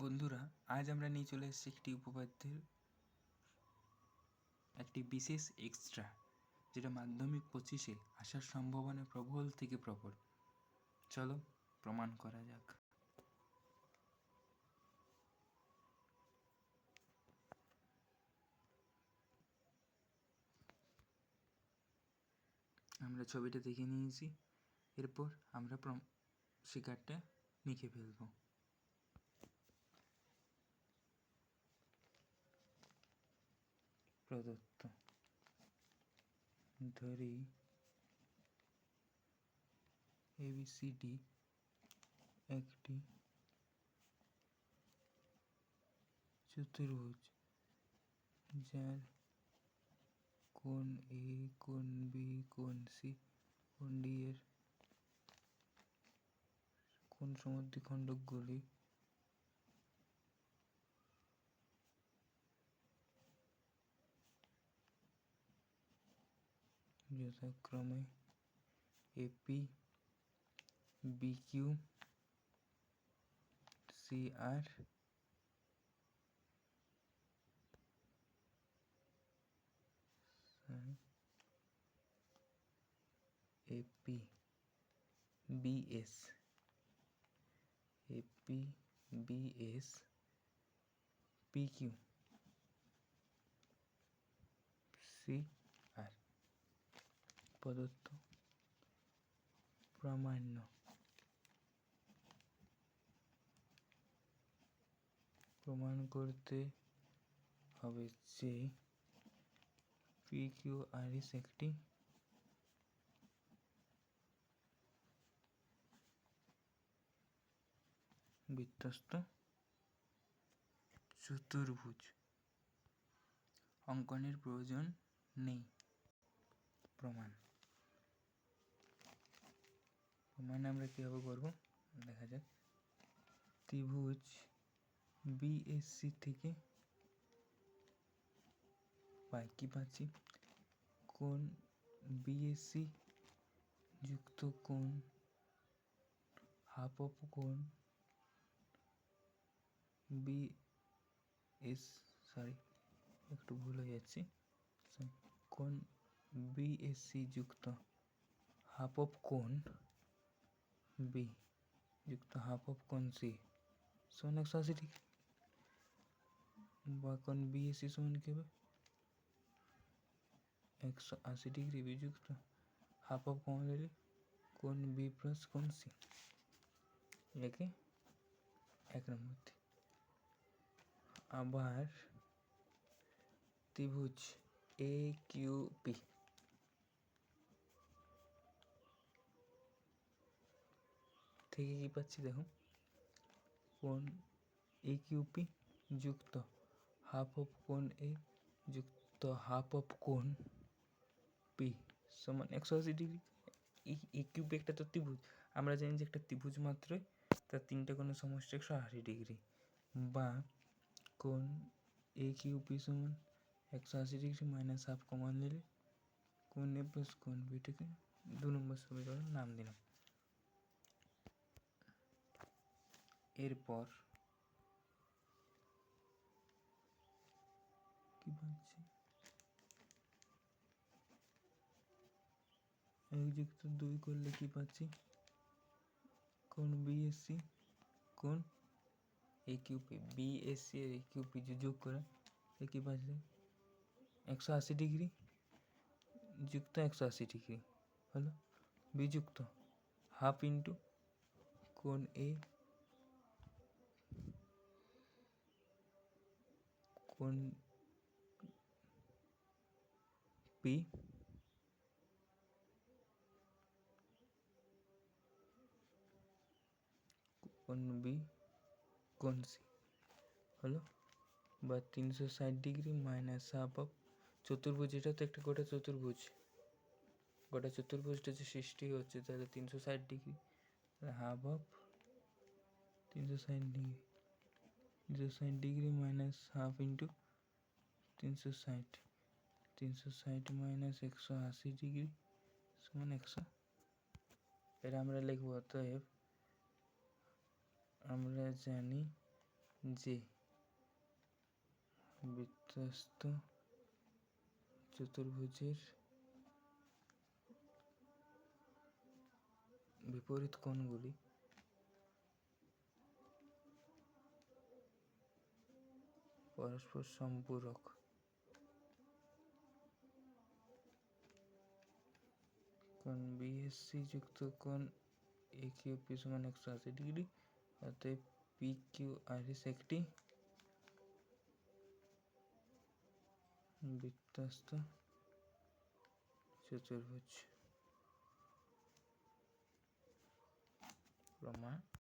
বন্ধুরা, আজ আমরা নিয়ে চলে এসেছি একটি উপপাদ্যের একটি বিশেষ এক্সট্রা, যেটা মাধ্যমিক 25-এ আসার সম্ভাবনা প্রবল থেকে প্রবল। চলো প্রমাণ করা যাক। আমরা ছবিটা দেখে নিয়েছি, এরপর আমরা শিকারটা লিখে ফেলব। প্রদত্ত ধরি ABCD একটি চতুর্ভুজ, যার কোণ A, কোণ B, কোণ C, কোণ D এর কোণ সমদ্বিখণ্ডকগুলি যথাক্রমে AP, BQ, CR, AP, BS, AP, BS, PQ, CR প্রদত্ত। প্রামাণ্য প্রমাণ করতে হবে যে PQRS একটি বৃত্তস্থ চতুর্ভুজ। অঙ্কনের প্রয়োজন নেই। প্রমাণ আমরা কীভাবে করব দেখা যাক। ত্রিভুজ BSC থেকে কি পাচ্ছি? কোণ BSC যুক্ত কোণ হাফ অফ কোণ একটু ভুল হয়ে যাচ্ছে। কোণ BSC যুক্ত হাফ অফ কোণ B যুক্ত হাফ অফ কোণ C সমান 180 ডিগ্রি, বা কোণ BSC সমান কি হবে? 180 ডিগ্রি বিযুক্ত হাফ অফ কোণ নিলে কোণ B প্লাস কোণ C। একে 1 নম্বর। আবার ত্রিভুজ AQP থেকে কি পাচ্ছি দেখো? কোণ AQP যুক্ত হাফ অফ কোণ A যুক্ত হাফ অফ কোণ P সমান 180 ডিগ্রি। AQP একটা তো ত্রিভুজ, আমরা জানি যে একটা ত্রিভুজ মাত্রই তার তিনটে কোণের সমষ্টি 180 ডিগ্রি, বা কোণ AQP সমান 180 ডিগ্রি মাইনাস হাফ কমান নিলে কোণ A প্লাস কোণ B থেকে 2 নম্বর সমীকরণ নাম দিলাম। এরপর কি পাচ্ছি? 1 যুক্ত 2 করলে কি পাচ্ছি? কোণ BSC কোণ AQP, BSC আর AQP যোগ করে কি পাচ্ছি? 180 ডিগ্রি যুক্ত 180 ডিগ্রি হলো বিযুক্ত হাফ ইন্টু কোণ A কোণ P কোণ B কোণ C হলো, বা 360 ডিগ্রি মাইনাস হাফ অফ চতুর্ভুজ। এটা তো একটা গোটা চতুর্ভুজটা যে সৃষ্টি হচ্ছে, তাহলে 360 degree half of 360 degree minus half into 360 minus 180 degree সমান 100। এটা আমরা লিখব। অতএব আমরা জানি যে বৃত্তস্থ চতুর্ভুজের বিপরীত কোণগুলি পরস্পর সম্পূরক। কোণ বিএসসি যুক্ত কোণ একিউপি সমান 180 ডিগ্রি। অতএব পি কিউ আর এস একটি বৃত্তস্থ চতুর্ভুজ। প্রমাণ।